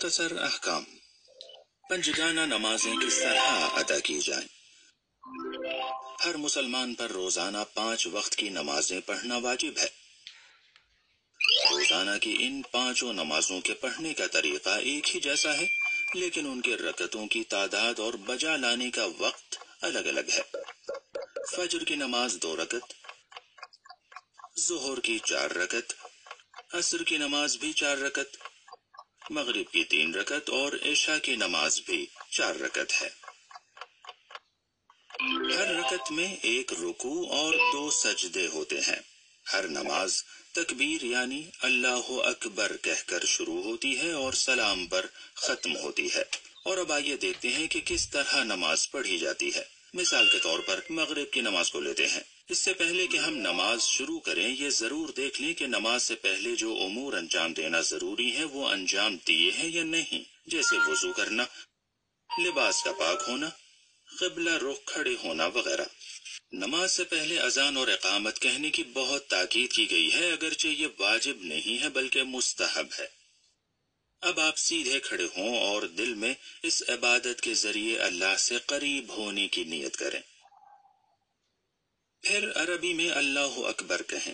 مختصر احکام۔ پنجگانہ نمازیں کس طرح ادا کی جائیں؟ ہر مسلمان پر روزانہ 5 وقت کی نمازیں پڑھنا واجب ہے۔ روزانہ کی ان 5 نمازوں کے پڑھنے کا طریقہ ایک ہی جیسا ہے، لیکن ان کے رکعتوں کی تعداد اور بجا لانے کا وقت الگ الگ ہے۔ فجر کی نماز 2 رکعت، ظہر کی 4 رکعت، عصر کی نماز بھی 4 رکعت، مغرب کی 3 رکعت اور عشاء کی نماز بھی 4 رکعت ہے۔ ہر رکعت میں 1 رکوع اور 2 سجدے ہوتے ہیں۔ ہر نماز تکبیر یعنی اللہ اکبر کہہ کر شروع ہوتی ہے اور سلام پر ختم ہوتی ہے۔ اور اب آئیے دیکھتے ہیں کہ کس طرح نماز پڑھی جاتی ہے۔ مثال کے طور پر مغرب کی نماز کو لیتے ہیں۔ اس سے پہلے کہ ہم نماز شروع کریں یہ ضرور دیکھ لیں کہ نماز سے پہلے جو امور انجام دینا ضروری ہے وہ انجام دیے ہیں یا نہیں، جیسے وضو کرنا، لباس کا پاک ہونا، قبلہ رخ کھڑے ہونا وغیرہ۔ نماز سے پہلے اذان اور اقامت کہنے کی بہت تاکید کی گئی ہے، اگرچہ یہ واجب نہیں ہے بلکہ مستحب ہے۔ اب آپ سیدھے کھڑے ہوں اور دل میں اس عبادت کے ذریعے اللہ سے قریب ہونے کی نیت کریں۔ پھر عربی میں اللہ اکبر کہیں۔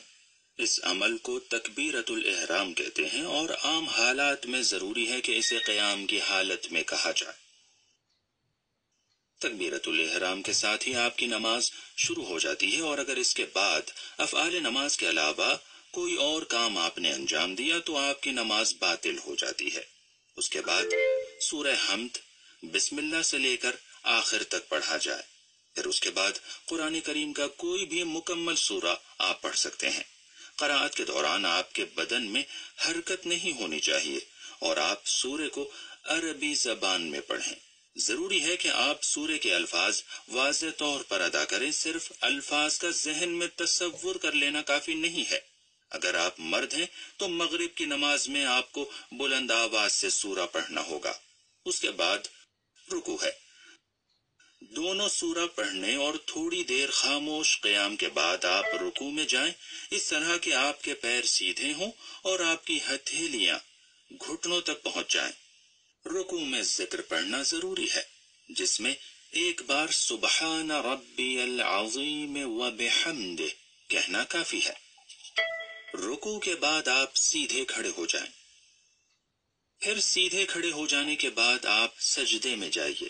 اس عمل کو تکبیرۃ الاحرام کہتے ہیں اور عام حالات میں ضروری ہے کہ اسے قیام کی حالت میں کہا جائے۔ تکبیرۃ الاحرام کے ساتھ ہی آپ کی نماز شروع ہو جاتی ہے، اور اگر اس کے بعد افعال نماز کے علاوہ کوئی اور کام آپ نے انجام دیا تو آپ کی نماز باطل ہو جاتی ہے۔ اس کے بعد سورہ حمد بسم اللہ سے لے کر آخر تک پڑھا جائے۔ پھر اس کے بعد قرآن کریم کا کوئی بھی مکمل سورہ آپ پڑھ سکتے ہیں۔ قرأت کے دوران آپ کے بدن میں حرکت نہیں ہونی چاہیے اور آپ سورے کو عربی زبان میں پڑھیں۔ ضروری ہے کہ آپ سورے کے الفاظ واضح طور پر ادا کریں، صرف الفاظ کا ذہن میں تصور کر لینا کافی نہیں ہے۔ اگر آپ مرد ہیں تو مغرب کی نماز میں آپ کو بلند آواز سے سورہ پڑھنا ہوگا۔ اس کے بعد رکوع ہے۔ دونوں سورہ پڑھنے اور تھوڑی دیر خاموش قیام کے بعد آپ رکوع میں جائیں، اس طرح کہ آپ کے پیر سیدھے ہوں اور آپ کی ہتھیلیاں گھٹنوں تک پہنچ جائیں۔ رکوع میں ذکر پڑھنا ضروری ہے، جس میں ایک بار سبحان ربی العظیم وبحمدہ کہنا کافی ہے۔ رکوع کے بعد آپ سیدھے کھڑے ہو جائیں۔ پھر سیدھے کھڑے ہو جانے کے بعد آپ سجدے میں جائیے۔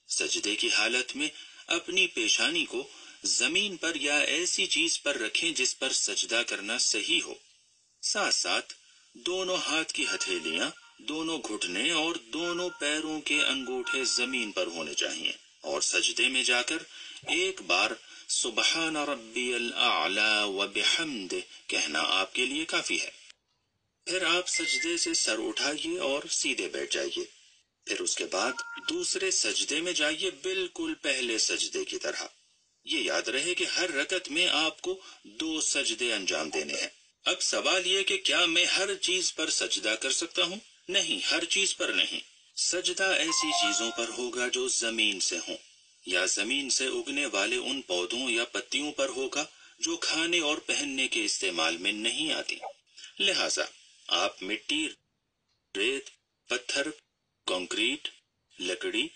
سجدے کی حالت میں اپنی پیشانی کو زمین پر یا ایسی چیز پر رکھیں جس پر سجدہ کرنا صحیح ہو۔ ساتھ ساتھ دونوں ہاتھ کی ہتھیلیاں، دونوں گھٹنے اور دونوں پیروں کے انگوٹھے زمین پر ہونے چاہیے، اور سجدے میں جا کر ایک بار سبحان ربی الاعلی وبحمدہ کہنا آپ کے لیے کافی ہے۔ پھر آپ سجدے سے سر اٹھائیے اور سیدھے بیٹھ جائیے۔ پھر اس کے بعد دوسرے سجدے میں جائیے، بالکل پہلے سجدے کی طرح۔ یہ یاد رہے کہ ہر رکعت میں آپ کو 2 سجدے انجام دینے ہیں۔ اب سوال یہ کہ کیا میں ہر چیز پر سجدہ کر سکتا ہوں؟ نہیں، ہر چیز پر نہیں۔ سجدہ ایسی چیزوں پر ہوگا جو زمین سے ہوں، یا زمین سے اگنے والے ان پودوں یا پتیوں پر ہوگا جو کھانے اور پہننے کے استعمال میں نہیں آتی۔ لہٰذا آپ مٹی، ریت، پتھر، کنکریٹ، لکڑی،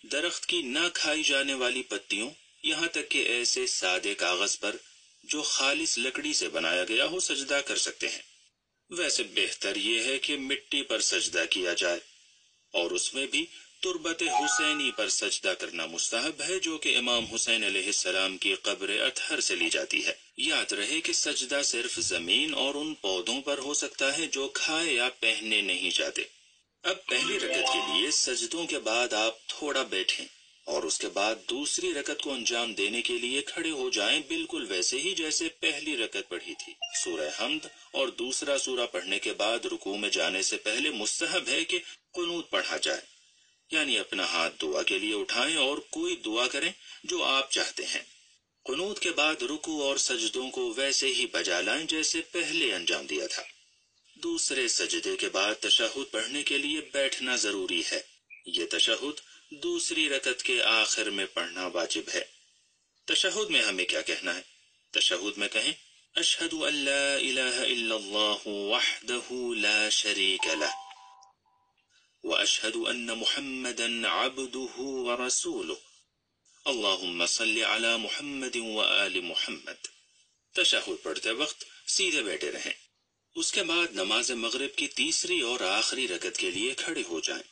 درخت کی نہ کھائی جانے والی پتیوں، یہاں تک کہ ایسے سادے کاغذ پر جو خالص لکڑی سے بنایا گیا ہو سجدہ کر سکتے ہیں۔ ویسے بہتر یہ ہے کہ مٹی پر سجدہ کیا جائے، اور اس میں بھی تربت حسینی پر سجدہ کرنا مستحب ہے، جو کہ امام حسین علیہ السلام کی قبر اطہر سے لی جاتی ہے۔ یاد رہے کہ سجدہ صرف زمین اور ان پودوں پر ہو سکتا ہے جو کھائے یا پہننے نہیں چاہتے۔ اب پہلی رکعت کے لیے سجدوں کے بعد آپ تھوڑا بیٹھیں اور اس کے بعد دوسری رکعت کو انجام دینے کے لیے کھڑے ہو جائیں، بالکل ویسے ہی جیسے پہلی رکعت پڑھی تھی۔ سورہ حمد اور دوسرا سورہ پڑھنے کے بعد رکوع میں جانے سے پہلے مستحب ہے کہ قنوت پڑھا جائے، یعنی اپنا ہاتھ دعا کے لیے اٹھائیں اور کوئی دعا کریں جو آپ چاہتے ہیں۔ قنوت کے بعد رکوع اور سجدوں کو ویسے ہی بجا لائیں جیسے پہلے انجام دیا تھا۔ دوسرے سجدے کے بعد تشہد پڑھنے کے لیے بیٹھنا ضروری ہے۔ یہ تشہد دوسری رکعت کے آخر میں پڑھنا واجب ہے۔ تشہد میں ہمیں کیا کہنا ہے؟ تشہد میں کہیں اشہد ان لا الہ الا اللہ وحدہ لا شریک لہ، وأشهد أن محمدا عبده ورسوله اللهم صل على محمد وآل محمد۔ تشہد پڑھتے وقت سیدھے بیٹھے رہیں۔ اس کے بعد نماز مغرب کی تیسری اور آخری رکعت کے لیے کھڑے ہو جائیں،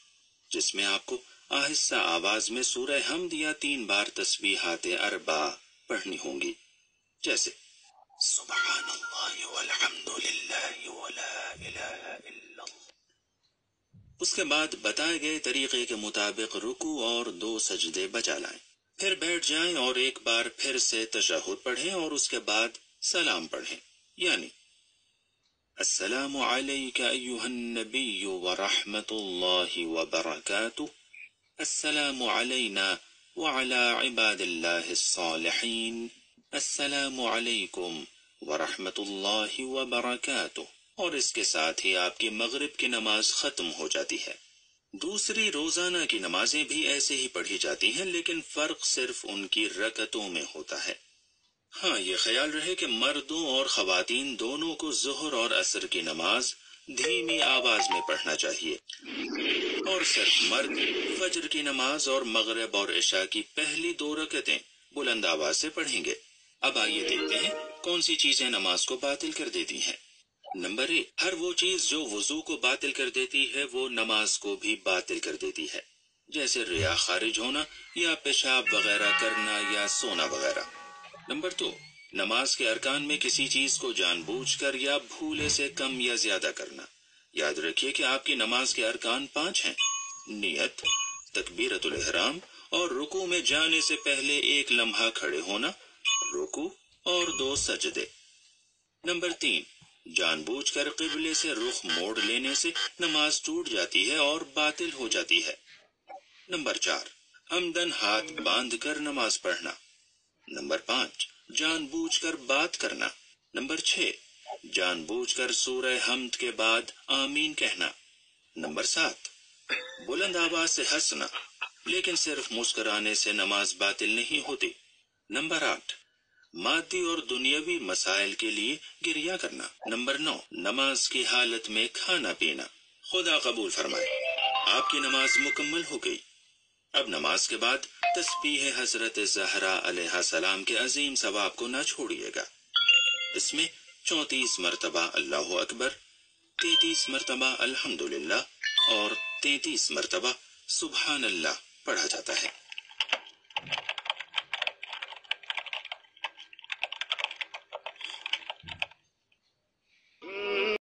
جس میں آپ کو آہستہ آواز میں سورہ حمد یا 3 بار تسبیحات اربع پڑھنی ہوں گی، جیسے سبحان اللہ والحمد للہ ولا الہ الا اللہ۔ اس کے بعد بتائے گئے طریقے کے مطابق رکوع اور 2 سجدے بجا لائیں، پھر بیٹھ جائیں اور ایک بار پھر سے تشہد پڑھیں اور اس کے بعد سلام پڑھیں، یعنی السلام علیک ایہا النبی ورحمۃ اللہ وبرکاتہ، السلام علینا وعلی عباد اللہ الصالحین، السلام علیکم ورحمۃ اللہ وبرکاتہ، اور اس کے ساتھ ہی آپ کی مغرب کی نماز ختم ہو جاتی ہے۔ دوسری روزانہ کی نمازیں بھی ایسے ہی پڑھی جاتی ہیں، لیکن فرق صرف ان کی رکعتوں میں ہوتا ہے۔ ہاں، یہ خیال رہے کہ مردوں اور خواتین دونوں کو ظہر اور عصر کی نماز دھیمی آواز میں پڑھنا چاہیے، اور صرف مرد فجر کی نماز اور مغرب اور عشاء کی پہلی 2 رکعتیں بلند آواز سے پڑھیں گے۔ اب آئیے دیکھتے ہیں کون سی چیزیں نماز کو باطل کر دیتی ہیں۔ نمبر 1، ہر وہ چیز جو وضو کو باطل کر دیتی ہے وہ نماز کو بھی باطل کر دیتی ہے، جیسے ریا خارج ہونا یا پیشاب وغیرہ کرنا یا سونا وغیرہ۔ نمبر 2، نماز کے ارکان میں کسی چیز کو جان بوجھ کر یا بھولے سے کم یا زیادہ کرنا۔ یاد رکھیے کہ آپ کی نماز کے ارکان 5 ہیں: نیت، تکبیرۃ الاحرام، اور رکوع میں جانے سے پہلے 1 لمحہ کھڑے ہونا، رکوع اور 2 سجدے۔ نمبر 3، جان بوجھ کر قبلے سے رخ موڑ لینے سے نماز ٹوٹ جاتی ہے اور باطل ہو جاتی ہے۔ نمبر 4، عمدن ہاتھ باندھ کر نماز پڑھنا۔ نمبر 5، جان بوجھ کر بات کرنا۔ نمبر 6، جان بوجھ کر سورہ حمد کے بعد آمین کہنا۔ نمبر 7، بلند آواز سے ہنسنا، لیکن صرف مسکرانے سے نماز باطل نہیں ہوتی۔ نمبر 8، مادی اور دنیاوی مسائل کے لیے گریہ کرنا۔ نمبر 9، نماز کی حالت میں کھانا پینا۔ خدا قبول فرمائے۔ آپ کی نماز مکمل ہو گئی۔ اب نماز کے بعد تسبیح حضرت زہرا علیہ السلام کے عظیم ثواب کو نہ چھوڑیے گا۔ اس میں 34 مرتبہ اللہ اکبر، 33 مرتبہ الحمدللہ اور 33 مرتبہ سبحان اللہ پڑھا جاتا ہے۔